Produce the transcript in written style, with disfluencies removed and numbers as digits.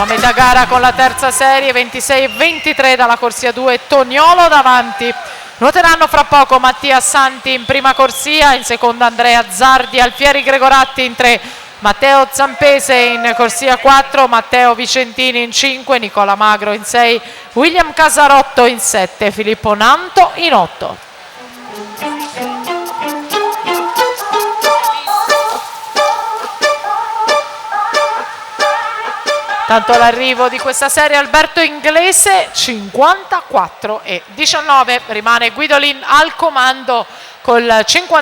Siamo a metà gara con la terza serie, 26-23 dalla corsia 2, Toniolo davanti. Nuoteranno fra poco Mattia Santi in prima corsia, in seconda Andrea Zardi, Alfieri Gregoratti in 3, Matteo Zampese in corsia 4, Matteo Vicentini in 5, Nicola Magro in 6, William Casarotto in 7, Filippo Nanto in 8. Tanto l'arrivo di questa serie Alberto Inglese, 54-19, rimane Guidolin al comando col 50.